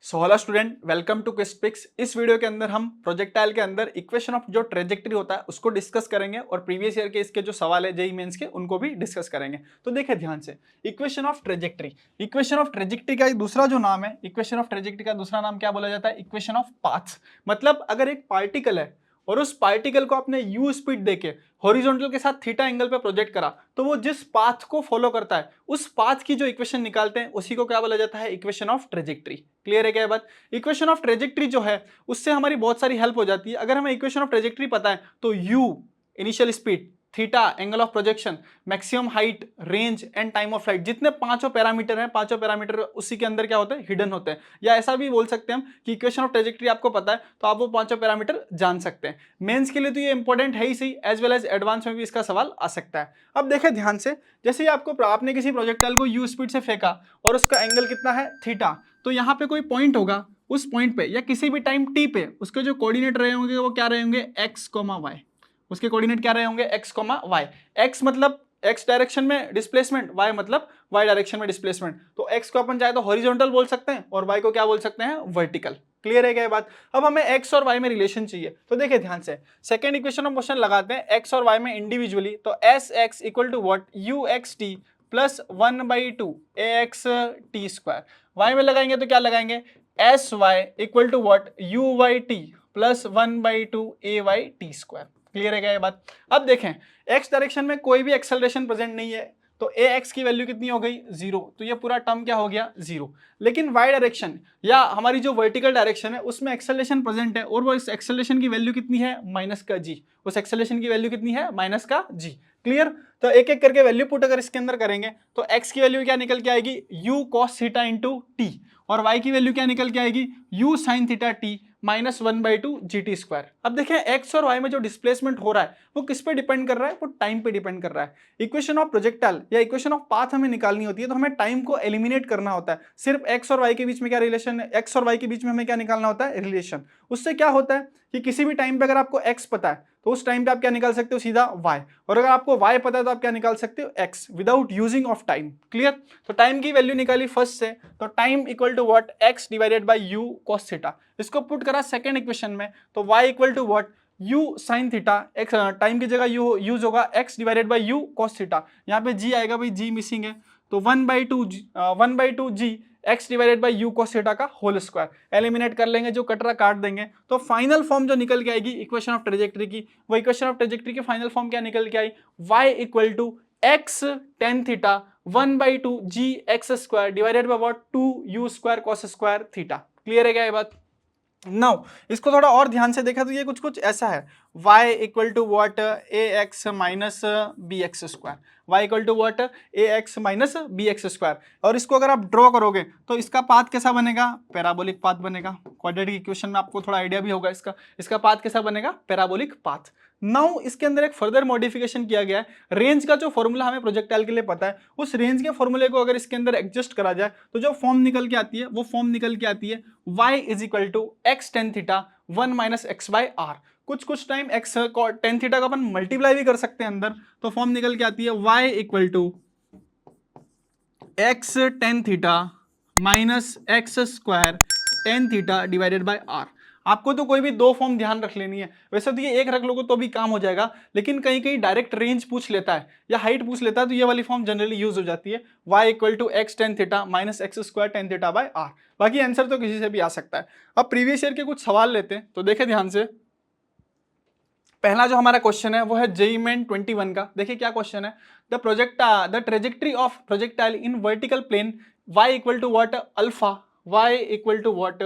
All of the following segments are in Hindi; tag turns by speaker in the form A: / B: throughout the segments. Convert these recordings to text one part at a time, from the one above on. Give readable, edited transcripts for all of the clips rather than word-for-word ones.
A: So hello student, welcome to QuizPix. इस वीडियो के अंदर हम प्रोजेक्टाइल के अंदर इक्वेशन ऑफ जो ट्रेजेक्टरी होता है उसको डिस्कस करेंगे और प्रीवियस ईयर के इसके जो सवाल है जेईई मेंस के उनको भी डिस्कस करेंगे। तो देखिए ध्यान से, equation of trajectory. Equation of trajectory का दूसरा जो नाम है, इक्वेशन ऑफ ट्रेजेक्टरी का दूसरा नाम क्या बोला जाता है? Equation of paths. मतलब अगर एक पार्टिकल है और उस पार्टिकल को आपने u स्पीड देके हॉरिजॉन्टल के साथ थीटा एंगल पे प्रोजेक्ट करा, तो वो जिस पाथ को फॉलो करता है उस पाथ की जो इक्वेशन निकालते हैं उसी को क्या बोला जाता है? Equation of trajectory. क्लियर है क्या बात? इक्वेशन ऑफ ट्रेजेक्टरी जो है उससे हमारी बहुत सारी हेल्प हो जाती है। अगर हमें इक्वेशन ऑफ ट्रेजेक्टरी पता है तो u initial speed, theta angle of projection, maximum height, range and time of flight, जितने पांचों पैरामीटर हैं, पांचों पैरामीटर उसी के अंदर क्या होते हैं? हिडन होते हैं। या ऐसा भी बोल सकते हैं हम कि इक्वेशन ऑफ ट्रेजेक्टरी आपको पता है तो आप वो पांचों पैरामीटर जान सकते हैं। मेंस के लिए तो ये इंपॉर्टेंट है ही सही, एज वेल एज एडवांस में भी इसका सवाल आ सकता है। अब देखें ध्यान से, जैसे ही आपने किसी प्रोजेक्टाइल को u स्पीड से फेंका और उसका एंगल कितना है? थीटा। तो यहाँ पे कोई पॉइंट होगा, उस पॉइंट पे या किसी भी टाइम t पे उसके जो कोऑर्डिनेट रहे होंगे वो क्या रहे होंगे? x, y। उसके कोऑर्डिनेट क्या रहे होंगे? x, y। x मतलब x डायरेक्शन में डिस्प्लेसमेंट, y मतलब y डायरेक्शन में डिस्प्लेसमेंट। तो x को अपन चाहे तो हॉरिजॉन्टल बोल सकते हैं और y को क्या बोल सकते हैं? वर्टिकल। क्लियर है क्या ये बात? अब हमें x और y में रिलेशन चाहिए, तो देखिए ध्यान से, सेकंड इक्वेशन ऑफ मोशन लगाते हैं x और y में इंडिविजुअली। तो S X equal to what? U X T plus 1/2 A X T square. y में लगाएंगे तो क्या लगाएंगे? S Y equal to what? U Y T plus 1/2 A Y T square. Clear है क्या ये बात? अब देखें, x डायरेक्शन में कोई भी एक्सेलरेशन प्रेजेंट नहीं है तो ए एक्स की वैल्यू कितनी हो गई? 0। तो ये पूरा टर्म क्या हो गया? 0। लेकिन y डायरेक्शन या हमारी जो वर्टिकल डायरेक्शन है उसमें एक्सेलरेशन प्रेजेंट है और वो इस एक्सेलरेशन की वैल्यू कितनी है? माइनस का g। उस एक्सेलरेशन की वैल्यू कितनी है? माइनस का g। क्लियर? तो एक एक करके वैल्यू पुट अगर इसके अंदर करेंगे तो x की वैल्यू क्या निकल के आएगी? u cos theta into T, और y की वैल्यू क्या निकल के आएगी? u sin theta T minus 1/2 GT square. अब देखें x और y में जो डिस्प्लेसमेंट हो रहा है वो किस पे डिपेंड कर रहा है? वो टाइम पे डिपेंड कर रहा है। इक्वेशन ऑफ प्रोजेक्टाइल या इक्वेशन ऑफ पाथ हमें निकालनी होती है तो हमें टाइम को एलिमिनेट करना होता है। सिर्फ x और y के बीच में क्या रिलेशन है? x और y के बीच में हमें क्या निकालना होता है? रिलेशन। उससे क्या होता है कि किसी भी टाइम पे अगर आपको x पता है तो उस टाइम पे आप क्या निकाल सकते हो? सीधा y। और अगर आपको y पता है तो आप क्या निकाल सकते हो? x without using of time. Clear? तो टाइम की वैल्यू निकाली फर्स्ट से, तो time equal to what? x divided by u cos theta. इसको पुट करा सेकंड इक्वेशन में तो y equal to what? u sin theta. x time की जगह u यूज होगा x divided by u cos theta. यहाँ पे g आएगा भाई, g मिसिंग है तो 1/2 g x divided by u cos theta का होल स्क्वायर। एलिमिनेट कर लेंगे, जो कटरा काट देंगे, तो फाइनल फॉर्म जो निकल के आएगी इक्वेशन ऑफ ट्रेजेक्टरी की, वो इक्वेशन ऑफ ट्रेजेक्टरी की फाइनल फॉर्म क्या निकल के आई? y equal to x tan theta 1/2 g x square divided by what? 2u square cos square theta. Clear है क्या ये बात? नाउ इसको थोड़ा और ध्यान से देखा तो ये कुछ ऐसा है, y equal to what? A X minus B X square. Y equal to what? A X minus B X square. और इसको अगर आप ड्रॉ करोगे तो इसका पाथ कैसा बनेगा? पैराबोलिक पाथ बनेगा। क्वाड्रेटिक इक्वेशन में आपको थोड़ा आइडिया भी होगा इसका पाथ कैसा बनेगा? Parabolic path. नाउ इसके अंदर एक फर्दर मॉडिफिकेशन किया गया है। रेंज का जो फॉर्मूला हमें प्रोजेक्टाइल के लिए पता है, उस रेंज के फॉर्मूले को अगर इसके अंदर एडजस्ट करा जाए तो जो फॉर्म निकल के आती है वो फॉर्म निकल के आती है y is equal to X tan theta 1 minus X by R. कुछ टाइम एक्स टेन थीटा का अपन मल्टीप्लाई भी कर सकते हैं अंदर, तो फॉर्म निकल के आती है y equal to X tan theta minus x square tan theta divided by R. आपको तो कोई भी दो फॉर्म ध्यान रख लेनी है, वैसे तो ये एक रख लोगे तो भी काम हो जाएगा, लेकिन कहीं कहीं डायरेक्ट रेंज पूछ लेता है या हाइट पूछ लेता है तो ये वाली फॉर्म जनरली यूज हो जाती है, y equal to X tan theta minus x square tan theta by R. बाकी आंसर तो किसी से भी आ सकता है। अब प्रीवियस ईयर के कुछ सवाल लेते हैं, तो देखें ध्यान से। पहला जो हमारा क्वेश्चन है वो है जेईई मेन 21 का। देखिए क्या क्वेश्चन है? The trajectory of projectile in vertical plane y equal to what? Alpha, y equal to what?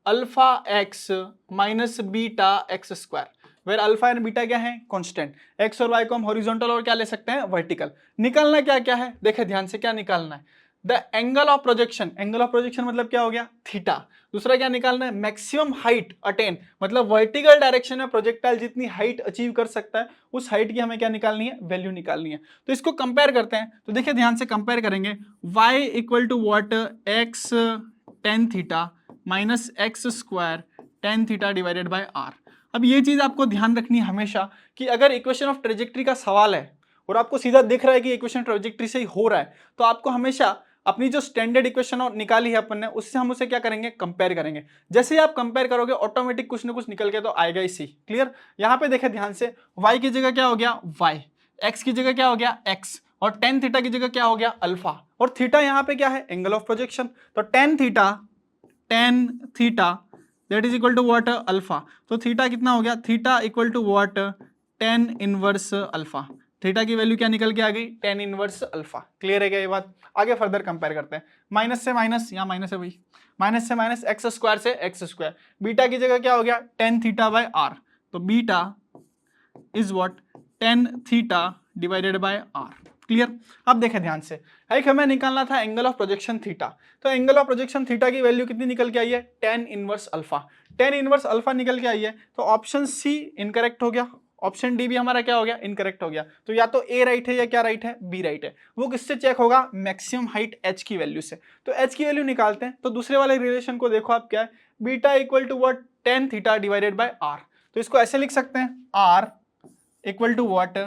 A: Alpha x minus beta X square, where alpha and beta क्या है? कांस्टेंट। x और y को हम हॉरिजॉन्टल और क्या ले सकते हैं? वर्टिकल। निकालना क्या क्या है? देखे ध्यान से, क्या निकालना है? The angle of projection. Angle of projection मतलब क्या हो गया? थीटा। दूसरा क्या निकालना है? मैक्सिमम हाइट अटेन, मतलब वर्टिकल डायरेक्शन में प्रोजेक्टाइल जितनी हाइट अचीव कर सकता है उस हाइट की हमें क्या निकालनी है? वैल्यू निकालनी है। तो इसको कंपेयर करते हैं, तो देखिए ध्यान से कंपेयर करेंगे। y equal to what? X tan theta minus x square tan theta divided by R. अब ये चीज आपको ध्यान रखनी है हमेशा कि अगर इक्वेशन ऑफ ट्रेजेक्टरी का सवाल है और आपको सीधा दिख रहा है कि इक्वेशन ट्रेजेक्टरी से ही हो रहा है, तो आपको हमेशा अपनी जो स्टैंडर्ड इक्वेशन निकाली है अपन ने, उससे हम उसे क्या करेंगे, कंपेयर करेंगे। जैसे ही आप कंपेयर करोगे ऑटोमेटिक कुछ ना कुछ निकल के तो आएगा ही सी। क्लियर। यहाँ पे देखें ध्यान से, y की जगह क्या हो गया y, x की जगह क्या हो गया x, और टेन थीटा की जगह क्या हो गया अल्फा, और थीटा यहाँ पे क्या है, एंगल ऑफ प्रोजेक्शन। तो tan theta that is equal to what, alpha. तो थीटा कितना हो गया, theta equal to what, tan inverse alpha. Theta की वैल्यू क्या निकल के आ गई, टेन इनवर्स अल्फा। क्लियर है क्या ये बात। आगे फर्दर कंपेयर करते हैं, माइनस से माइनस, यहाँ माइनस है भाई, माइनस से माइनस, एक्स स्क्वायर से एक्स स्क्वायर, बीटा की जगह क्या हो गया, टेन थीटा बाय आर। तो beta is what, tan theta divided by R. Clear. अब देखें ध्यान से, एक हमें निकालना था एंगल ऑफ प्रोजेक्शन थीटा। तो एंगल ऑफ प्रोजेक्शन थीटा की वैल्यू कितनी निकल के आई है, tan inverse alpha. Tan inverse alpha निकल के आई है, तो ऑप्शन सी इनकरेक्ट हो गया, ऑप्शन डी भी हमारा क्या हो गया, इनकरेक्ट हो गया। तो या तो ए राइट है या क्या राइट है, बी राइट है। वो किससे चेक होगा, मैक्सिमम हाइट एच की वैल्यू से। तो एच की वैल्यू निकालते हैं, तो दूसरे वाले रिलेशन को देखो आप, क्या है, beta equal to what, tan theta divided by R. तो इसको ऐसे लिख सकते हैं, R equal to what,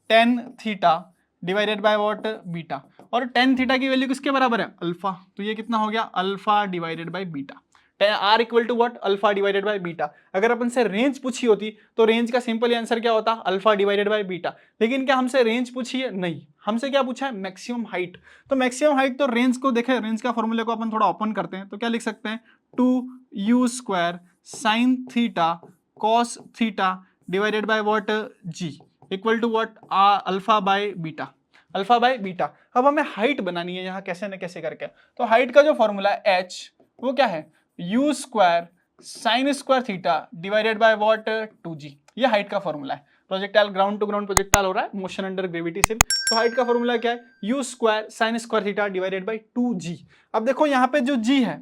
A: tan theta divided by what, beta. और टेन थीटा की वैल्यू किसके बराबर है, अल्फा। तो ये कितना हो गया, alpha divided by beta. R equal to what, alpha divided by beta. अगर अपन से रेंज पूछी होती तो रेंज का सिंपल आंसर क्या होता, अल्फा डिवाइडेड बाय बीटा। लेकिन क्या हमसे रेंज पूछी है, नहीं, हमसे क्या पूछा है, मैक्सिमम हाइट। तो मैक्सिमम हाइट, तो रेंज को देखें, रेंज का फॉर्मूले को अपन थोड़ा ओपन करते हैं, तो क्या लिख सकते हैं, 2u² sine theta cos theta divided by what, G, equal to what, alpha by beta, alpha by beta. अब हमें हाइट बनानी है यहाँ कैसे न कैसे करके। तो हाइट का जो फॉर्मूला है h, वो क्या है, u² sine square theta divided by what, 2g। ये हाइट का फॉर्मूला है। Projectile ground to ground projectile हो रहा है, मोशन अंडर ग्रेविटी से। तो हाइट का फॉर्मूला क्या है, u² sine square theta divided bye 2g। अब देखो यहाँ पे जो g है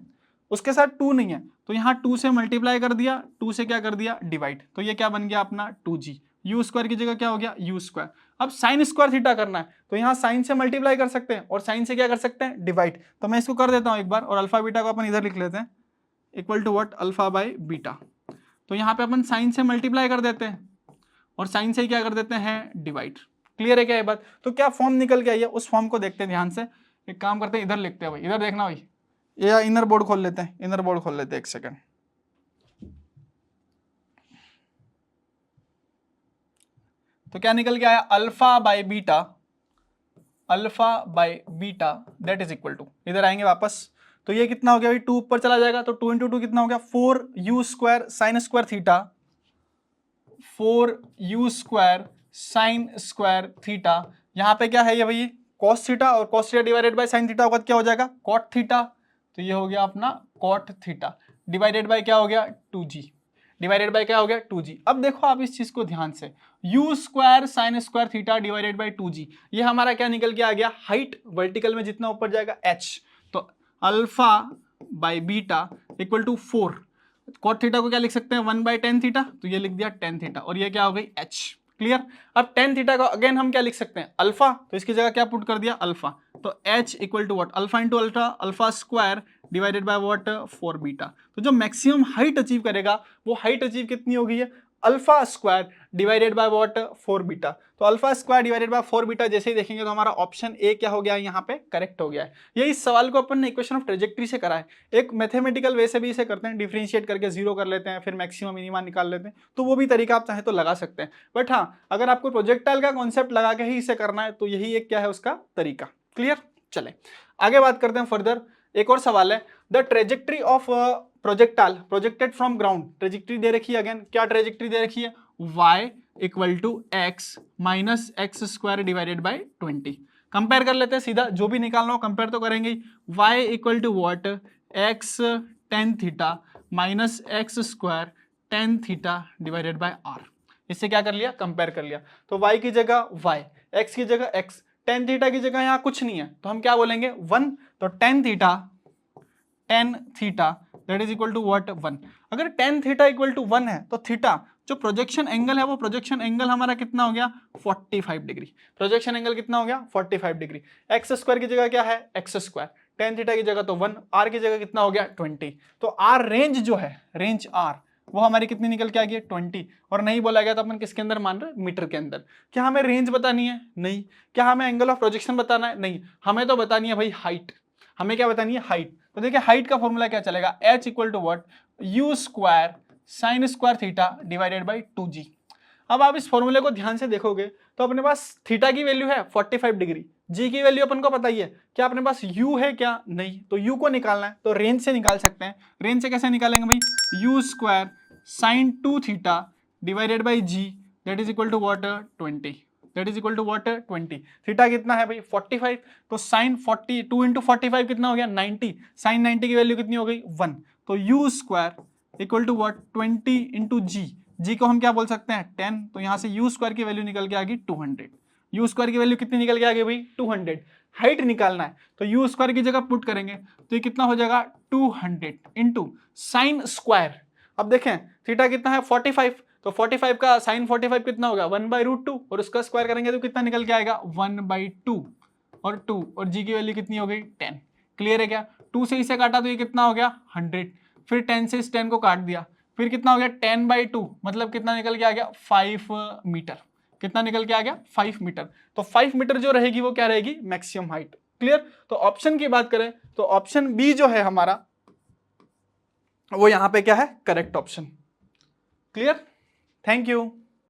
A: उसके साथ 2 नहीं है, तो यहाँ 2 से मल्टीप्लाई कर दिया, 2 से क्या कर दिया, डिवाइड। तो ये क्या बन गया अपना, 2g। u² की जगह क्या हो गया, u²। अब साइन स्क्वायर थीटा करना है, तो यहाँ साइन से मल्टीप्लाई कर सकते हैं और साइन से क्या कर सकते हैं, डिवाइड। तो मैं इसको कर देता हूँ एक बार, और अल्फा बीटा को अपन इधर लिख लेते हैं, equal to what, alpha by beta. तो यहाँ पे अपन साइन से मल्टीप्लाई कर देते हैं और साइन से क्या कर देते हैं, डिवाइड। क्लियर है क्या ये बात। तो क्या फॉर्म निकल के आई है, उस फॉर्म को देखते हैं ध्यान से। एक काम करते हैं, इधर लिखते हैं भाई, इधर देखना भाई, या इनर बोर्ड खोल लेते हैं, इनर बोर्ड खोल लेते हैं, एक सेकेंड। तो क्या निकल के आया, alpha by beta, alpha by beta that is equal to, इधर आएंगे वापस, तो ये कितना हो गया भाई, 2 ऊपर चला जाएगा, तो 2 इंटू 2 कितना हो गया, 4u² sign square theta, 4u² sign square theta. यहाँ पे क्या है ये भाई, कॉस थीटा, और cos theta divided by sine theta होगा, क्या हो जाएगा, कॉट थीटा। तो ये हो गया अपना कॉट थीटा डिवाइडेड बाय क्या हो गया, 2g, डिवाइडेड बाय क्या हो गया, 2g। अब देखो आप इस चीज को ध्यान से, u² sine square theta divided bye 2g, ये हमारा क्या निकल के आ गया, हाइट वर्टिकल में जितना ऊपर जाएगा h। तो alpha by beta equal to 4, cot theta को क्या लिख सकते हैं, 1/10 थीटा, तो ये लिख दिया 10 थीटा, और ये क्या हो गई, h। क्लियर। अब 10 थीटा को अगेन हम क्या लिख सकते हैं, अल्फा, तो इसकी जगह क्या पुट कर दिया, अल्फा। तो h equal to what, alpha into alpha, alpha square divided by what, 4 beta. तो जो मैक्सिमम हाइट अचीव करेगा, वो हाइट अचीव कितनी होगी है, alpha square divided by what, 4 beta. तो alpha square divided by 4 beta जैसे ही देखेंगे तो हमारा ऑप्शन ए क्या हो गया है, यहाँ पे करेक्ट हो गया है। ये इस सवाल को अपन ने इक्वेशन ऑफ ट्रेजेक्ट्री से करा है। एक मैथमेटिकल वे से भी इसे करते हैं, डिफरेंशिएट करके 0 कर लेते हैं, फिर मैक्सिमम मिनिमा निकाल लेते हैं, तो वो भी तरीका आप चाहे तो लगा सकते हैं। बट हाँ, अगर आपको प्रोजेक्टाइल का कॉन्सेप्ट लगा के ही इसे करना है तो यही एक क्या है उसका तरीका। क्लियर। चले आगे बात करते हैं फर्दर। एक और सवाल है, the trajectory of projectile projected from ground. Trajectory दे रखी है, अगेन क्या ट्रेजेक्ट्री दे रखी है, y equal to x minus x square divided by 20। Compare कर लेते हैं सीधा, जो भी निकालना हो कंपेयर तो करेंगे ही। y equal to what, X tan theta minus x square tan theta divided by r। इससे क्या कर लिया, कंपेयर कर लिया। तो y की जगह y, x की जगह x, टेन थीटा की जगह यहाँ कुछ नहीं है तो हम क्या बोलेंगे 1। तो tan theta that is equal to what, 1। अगर टेन थीटा इक्वल टू 1 है तो थीटा जो प्रोजेक्शन एंगल है वो प्रोजेक्शन एंगल हमारा कितना हो गया, 45 डिग्री। प्रोजेक्शन एंगल कितना हो गया, 45 डिग्री। एक्स स्क्वायर की जगह क्या है, एक्स स्क्वायर, टेन थीटा की जगह तो 1, आर की जगह कितना हो गया 20। तो आर रेंज जो है, रेंज आर वो हमारी कितनी निकल के आ गई 20। और नहीं बोला गया तो अपन किसके अंदर मान रहे, मीटर के अंदर। क्या हमें रेंज बतानी है, नहीं। क्या हमें एंगल ऑफ प्रोजेक्शन बताना है, नहीं। हमें तो बतानी है भाई हाइट। हमें क्या बतानी है, हाइट। तो देखिए हाइट का फॉर्मूला क्या चलेगा, h equal to what, U square sine square theta divided by 2g। अब आप इस फॉर्मूले को ध्यान से देखोगे तो अपने पास थीटा की वैल्यू है 45 डिग्री, जी की वैल्यू अपन को पता ही है, क्या अपने पास u है क्या, नहीं, तो u को निकालना है तो रेंज से निकाल सकते हैं। रेंज से कैसे निकालेंगे भाई, U square sine 2 theta divided by G that is equal to what 20, that is equal to what 20। Theta कितना है भाई 45, तो साइन 42 इंटू 45 कितना हो गया 90, साइन 90 की वैल्यू कितनी हो गई 1, तो u square equal to what 20 into g को हम क्या बोल सकते हैं 10, तो यहां से यू स्क्वायर की वैल्यू निकल के आ गई 200। यू स्क्वायर की वैल्यू कितनी निकल के आ गई भाई 200। हाइट निकालना है तो यू स्क्वायर की जगह पुट करेंगे तो ये कितना हो जाएगा 200 इंटू साइन स्क्वायर। अब देखें थीटा कितना है 45, तो 45 का साइन 45 कितना होगा 1/√2 और उसका स्क्वायर करेंगे तो कितना निकल के आएगा 1/2 और 2 और जी की वैल्यू कितनी हो गई 10। क्लियर है क्या, 2 से इसे काटा तो ये कितना हो गया 100, फिर 10 से इस 10 को काट दिया, फिर कितना हो गया 10/2 मतलब कितना निकल के आ गया 5 मीटर। कितना निकल के आ गया 5 मीटर। तो 5 मीटर जो रहेगी वो क्या रहेगी मैक्सिमम हाइट। क्लियर, तो ऑप्शन की बात करें तो ऑप्शन बी जो है हमारा वो यहां पे क्या है correct option. Clear, thank you.